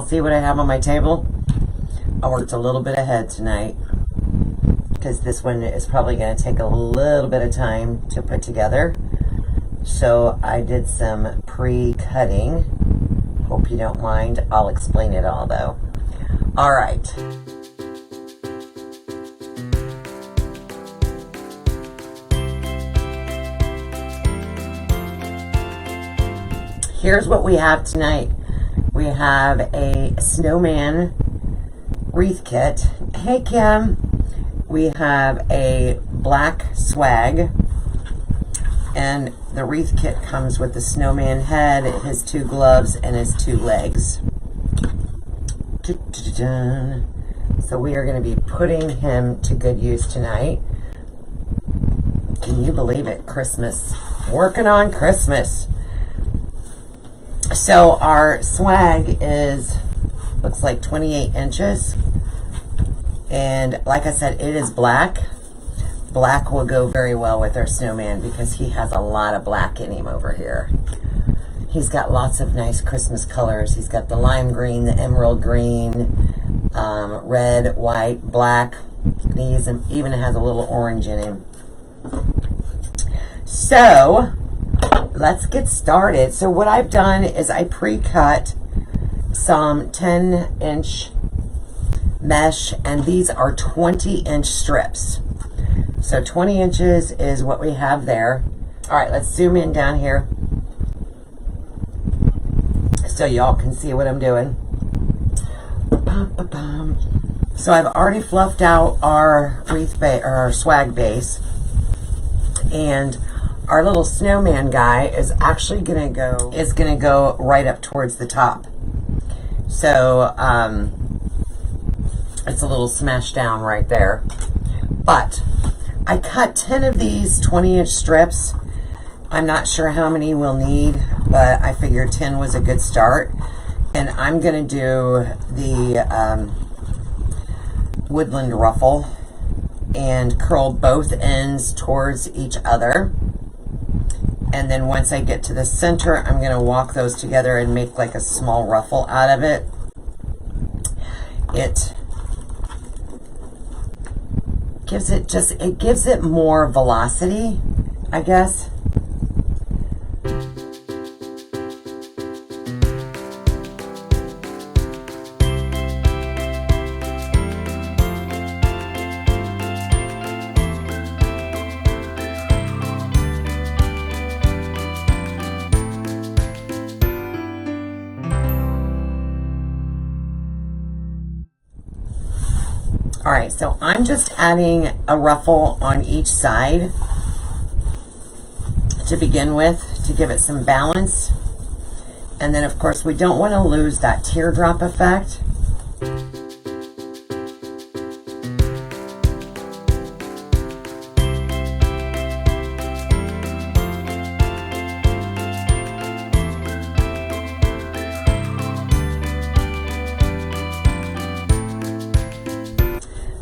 See what I have on my table? I worked a little bit ahead tonight because this one is probably going to take a little bit of time to put together. So I did some pre-cutting. Hope you don't mind. I'll explain it all though. All right. Here's what we have tonight. We have a Snowman wreath kit. Hey Kim. We have a black swag. And the wreath kit comes with the snowman head, his 2 gloves, and his 2 legs. So we are going to be putting him to good use tonight. Can you believe it? Christmas. Working on Christmas. So our swag looks like 28 inches. And like I said, it is black. Black will go very well with our snowman because he has a lot of black in him over here. He's got lots of nice Christmas colors. He's got the lime green, the emerald green, red, white, black. He even has a little orange in him. So let's get started. So what I've done is I pre-cut some 10-inch mesh, and these are 20-inch strips. So 20 inches is what we have there. All right, let's zoom in down here so y'all can see what I'm doing. So I've already fluffed out our wreath base, or our swag base, and our little snowman guy is actually gonna go right up towards the top. So it's a little smashed down right there. But I cut 10 of these 20-inch strips. I'm not sure how many we'll need, but I figured 10 was a good start. And I'm gonna do the woodland ruffle and curl both ends towards each other. And then once I get to the center, I'm gonna walk those together and make like a small ruffle out of it. It gives it more velocity, I guess. All right, so I'm just adding a ruffle on each side to begin with to give it some balance. And then of course we don't want to lose that teardrop effect.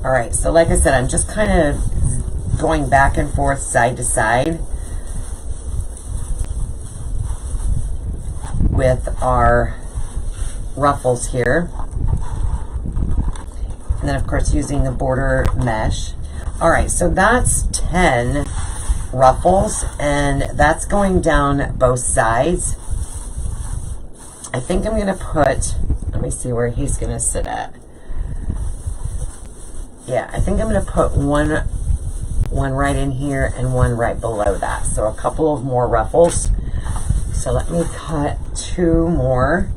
All right, so like I said, I'm just kind of going back and forth, side to side with our ruffles here. And then of course using the border mesh. All right, so that's 10 ruffles, and that's going down both sides. I think I'm gonna put, let me see where he's gonna sit at. Yeah, I think I'm going to put one right in here and one right below that. So a couple of more ruffles. So let me cut 2 more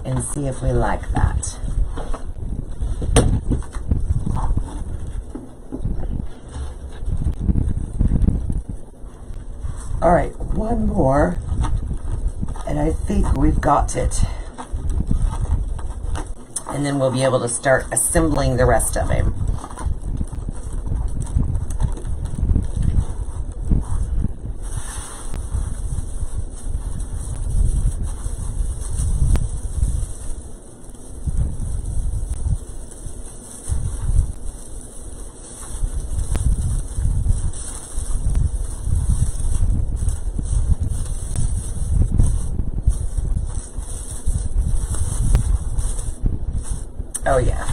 and see if we like that. All right, 1 more, and I think we've got it. And then we'll be able to start assembling the rest of him. Oh yeah.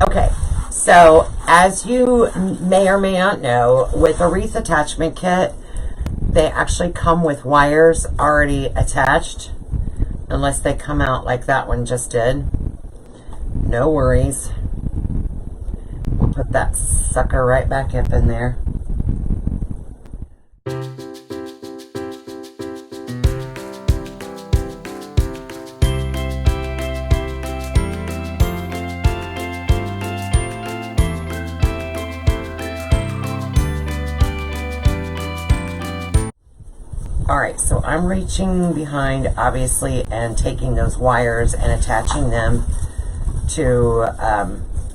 Okay, so as you may or may not know, with a Wreath attachment kit, they actually come with wires already attached, unless they come out like that one just did. No worries. We'll put that sucker right back up in there. Alright, so I'm reaching behind, obviously, and taking those wires and attaching them to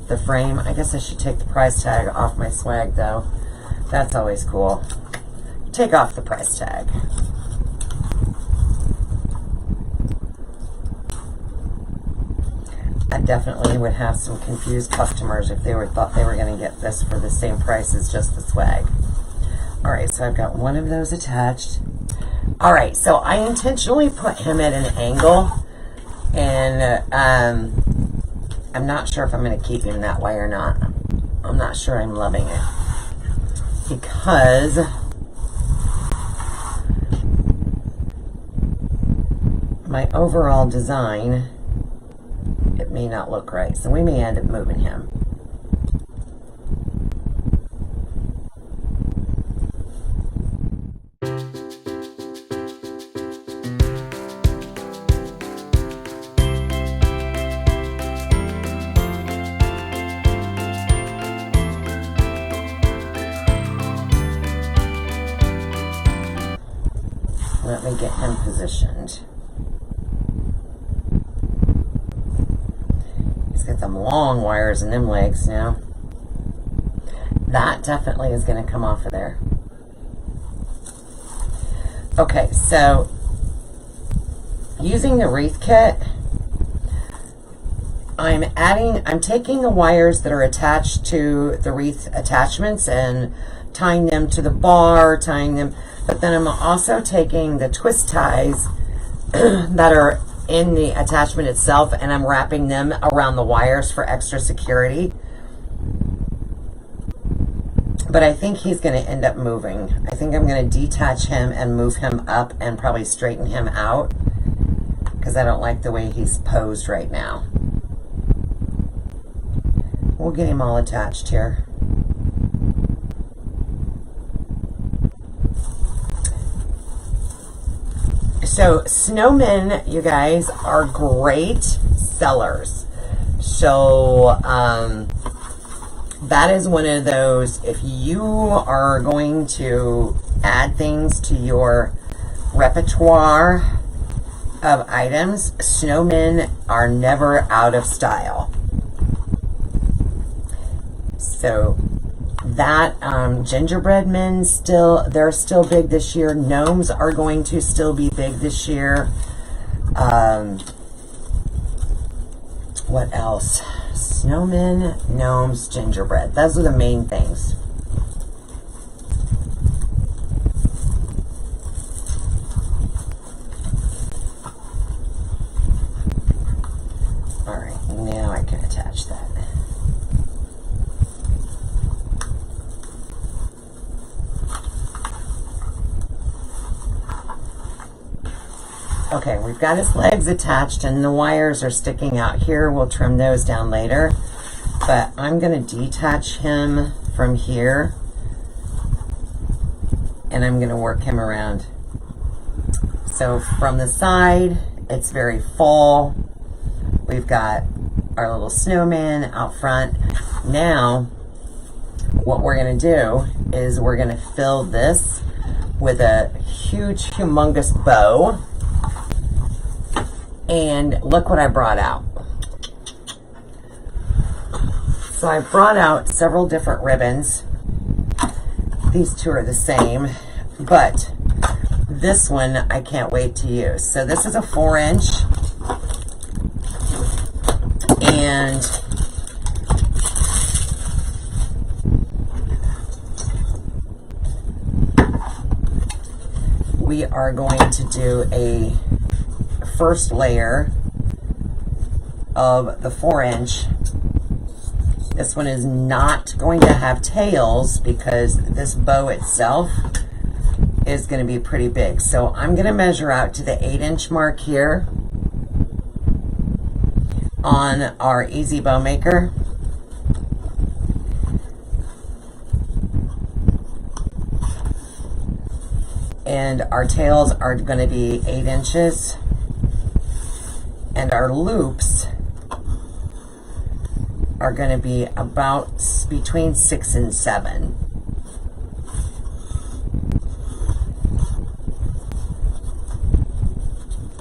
the frame. I guess I should take the price tag off my swag, though. That's always cool. Take off the price tag. I definitely would have some confused customers if they thought they were going to get this for the same price as just the swag. Alright, so I've got one of those attached. Alright, so I intentionally put him at an angle, and I'm not sure if I'm going to keep him that way or not. I'm not sure I'm loving it, because my overall design, it may not look right, so we may end up moving him. Let me get him positioned. He's got them long wires and them legs now. That definitely is going to come off of there. Okay, so using the Wreath kit, I'm taking the wires that are attached to the Wreath attachments and tying them to the bar, but then I'm also taking the twist ties that are in the attachment itself, and I'm wrapping them around the wires for extra security. But I think he's going to end up moving. I think I'm going to detach him and move him up and probably straighten him out, because I don't like the way he's posed right now. We'll get him all attached here. So snowmen, you guys, are great sellers. So that is one of those, if you are going to add things to your repertoire of items, snowmen are never out of style. So that gingerbread men, they're still big this year. Gnomes are going to still be big this year. What else? Snowmen, gnomes, gingerbread. Those are the main things. All right, now I can attach that. Okay, we've got his legs attached and the wires are sticking out here. We'll trim those down later. But I'm going to detach him from here, and I'm going to work him around. So from the side, it's very full. We've got our little snowman out front. Now, what we're going to do is we're going to fill this with a huge, humongous bow. And look what I brought out. So I brought out several different ribbons. These two are the same, but this one I can't wait to use. So this is a 4-inch, and we are going to do a first layer of the 4-inch. This one is not going to have tails because this bow itself is going to be pretty big. So I'm going to measure out to the 8-inch mark here on our Easy Bow Maker. And our tails are going to be 8 inches. And our loops are going to be about between 6 and 7.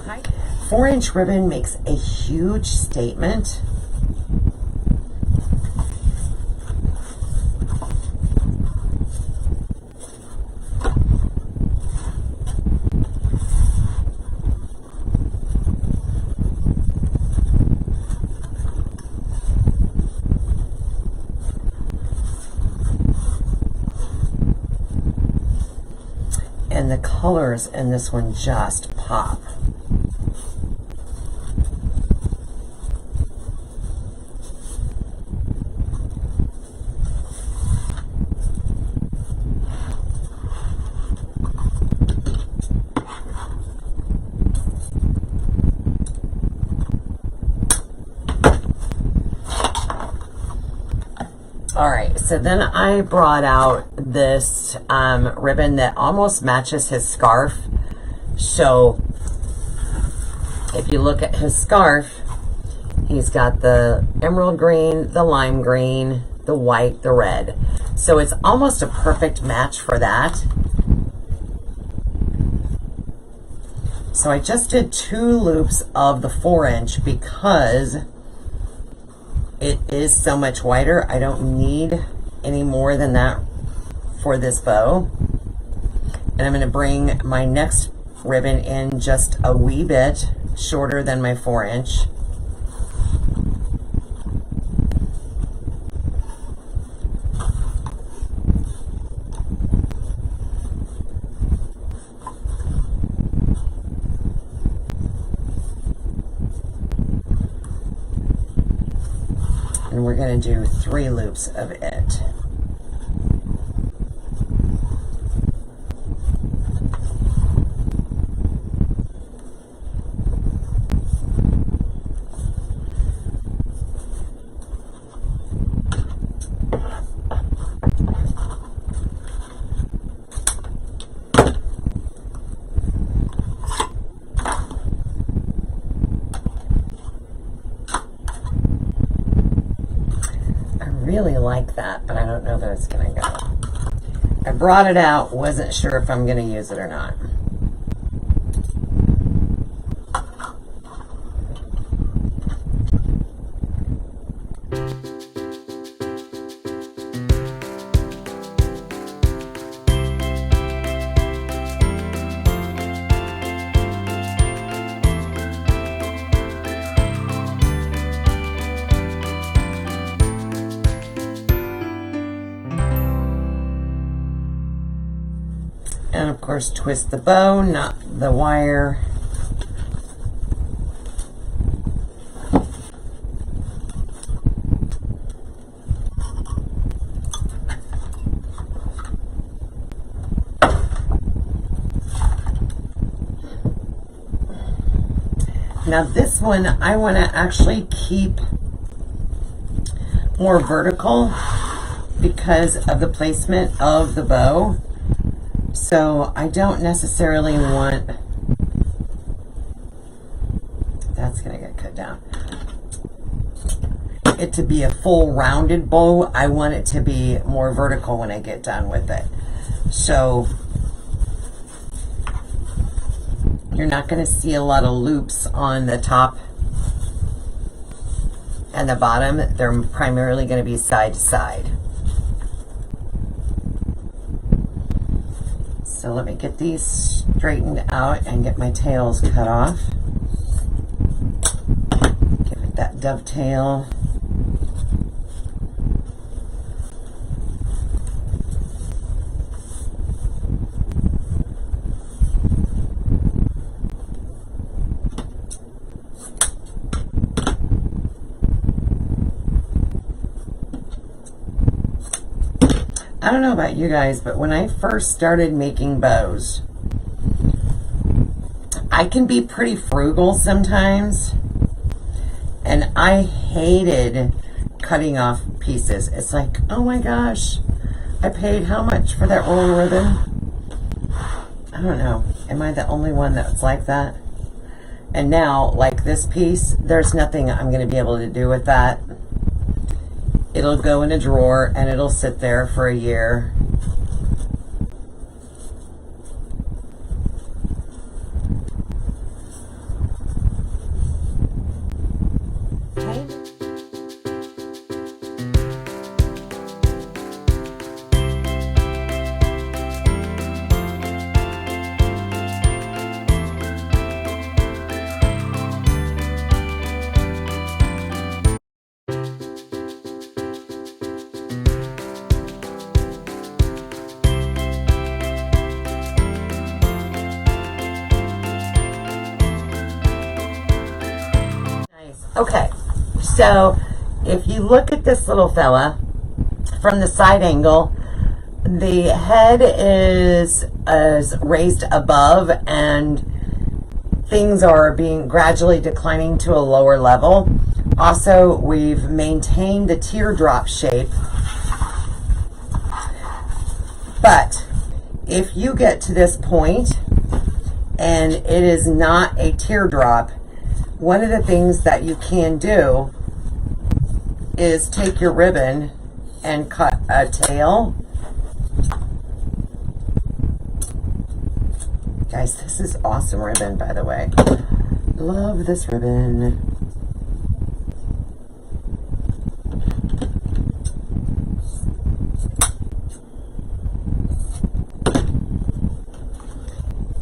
Hi. 4-inch ribbon makes a huge statement. And the colors in this one just pop. All right, so then I brought out this ribbon that almost matches his scarf. So if you look at his scarf, he's got the emerald green, the lime green, the white, the red. So it's almost a perfect match for that. So I just did 2 loops of the 4-inch because it is so much wider. I don't need any more than that for this bow. And I'm going to bring my next ribbon in just a wee bit shorter than my 4-inch. And we're going to do 3 loops of it. Really like that, but I don't know that it's gonna go. I brought it out, wasn't sure if I'm gonna use it or not. And of course, twist the bow, not the wire. Now this one, I want to actually keep more vertical because of the placement of the bow. So I don't necessarily want, that's going to get cut down, it to be a full rounded bow. I want it to be more vertical when I get done with it. So you're not going to see a lot of loops on the top and the bottom. They're primarily going to be side to side. So let me get these straightened out and get my tails cut off. Give it that dovetail. I don't know about you guys, but when I first started making bows, I can be pretty frugal sometimes, and I hated cutting off pieces. It's like, oh my gosh, I paid how much for that roll of ribbon? I don't know. Am I the only one that's like that? And now, like this piece, there's nothing I'm going to be able to do with that. It'll go in a drawer and it'll sit there for a year. Okay, so if you look at this little fella from the side angle, the head is raised above and things are being gradually declining to a lower level. Also, we've maintained the teardrop shape, but if you get to this point and it is not a teardrop, one of the things that you can do is take your ribbon and cut a tail. Guys, this is awesome ribbon, by the way. Love this ribbon.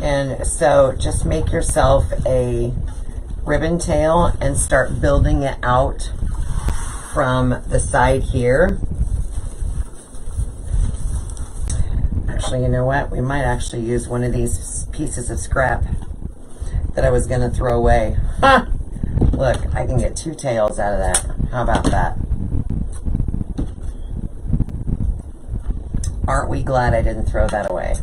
And so just make yourself a ribbon tail and start building it out from the side here. Actually, you know what? We might actually use one of these pieces of scrap that I was going to throw away. Ha! Look, I can get 2 tails out of that. How about that? Aren't we glad I didn't throw that away?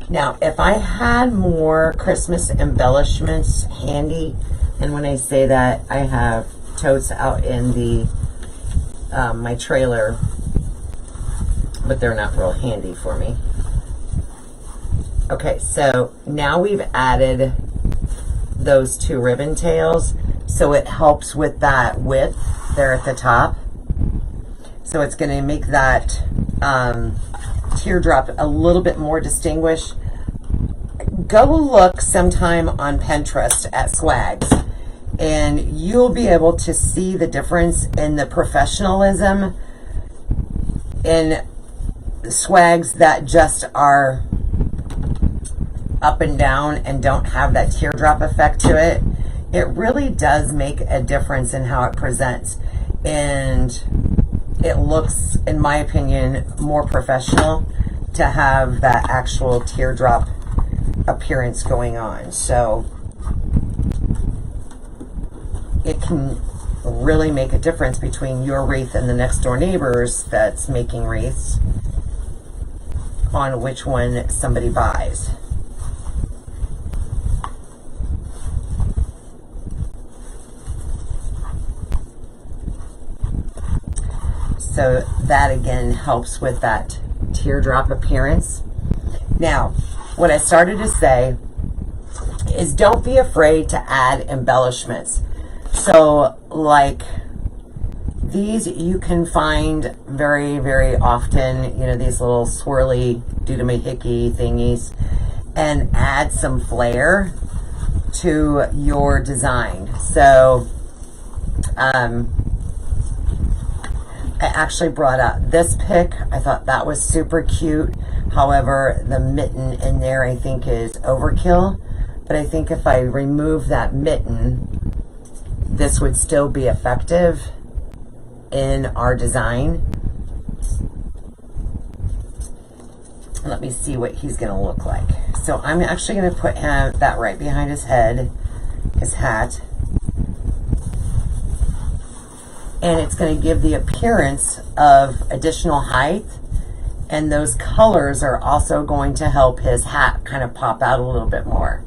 Now, if I had more Christmas embellishments handy, and when I say that, I have totes out in the my trailer, but they're not real handy for me. Okay, so now we've added those 2 ribbon tails, so it helps with that width there at the top. So it's going to make that teardrop a little bit more distinguished. Go look sometime on Pinterest at swags, and you'll be able to see the difference in the professionalism in swags that just are up and down and don't have that teardrop effect to it. It really does make a difference in how it presents, and it looks, in my opinion, more professional to have that actual teardrop appearance going on. So it can really make a difference between your wreath and the next door neighbors that's making wreaths on which one somebody buys. So that again helps with that teardrop appearance. Now, what I started to say is don't be afraid to add embellishments. So like these you can find very, very often, you know, these little swirly doodah-may-hickey thingies, and add some flair to your design. So I actually brought out this pick. I thought that was super cute. However, the mitten in there I think is overkill. But I think if I remove that mitten, this would still be effective in our design. Let me see what he's going to look like. So I'm actually going to put that right behind his head, his hat. And it's going to give the appearance of additional height. And those colors are also going to help his hat kind of pop out a little bit more.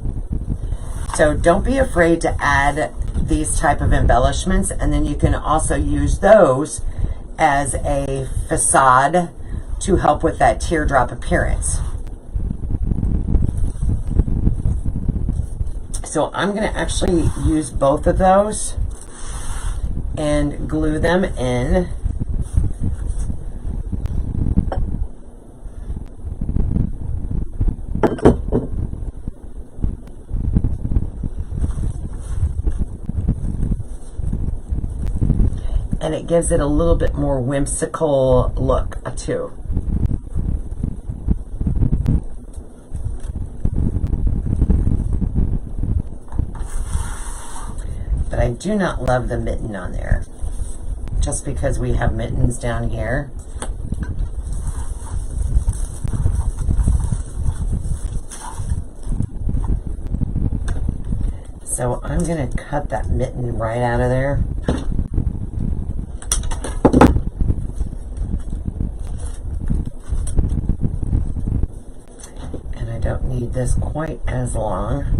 So don't be afraid to add these type of embellishments, and then you can also use those as a facade to help with that teardrop appearance. So I'm going to actually use both of those and glue them in. And it gives it a little bit more whimsical look too. But I do not love the mitten on there, just because we have mittens down here. So I'm going to cut that mitten right out of there. And I don't need this quite as long.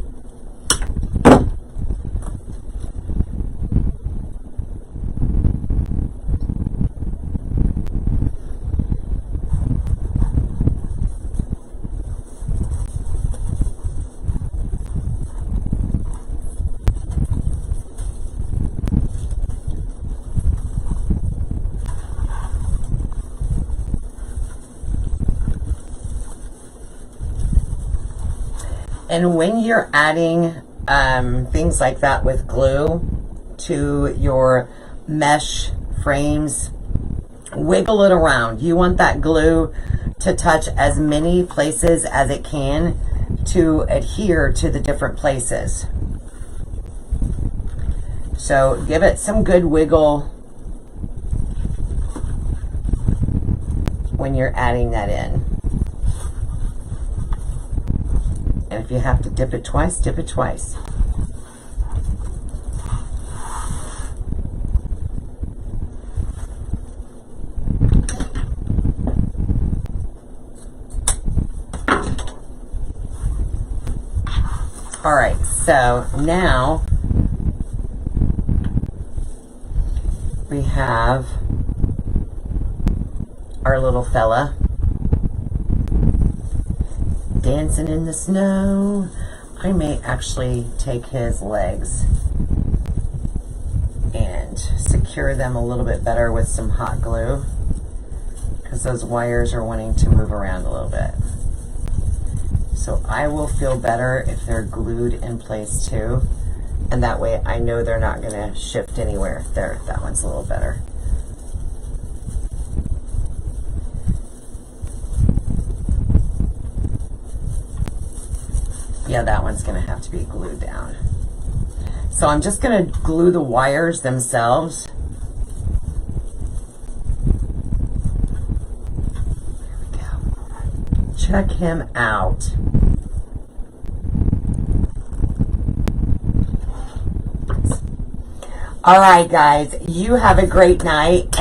And when you're adding things like that with glue to your mesh frames, wiggle it around. You want that glue to touch as many places as it can to adhere to the different places. So give it some good wiggle when you're adding that in. And if you have to dip it twice, dip it twice. All right, so now we have our little fella dancing in the snow. I may actually take his legs and secure them a little bit better with some hot glue, because those wires are wanting to move around a little bit. So I will feel better if they're glued in place too, and that way I know they're not going to shift anywhere. There, that one's a little better. Yeah, that one's going to have to be glued down. So I'm just going to glue the wires themselves. There we go. Check him out. All right, guys, you have a great night.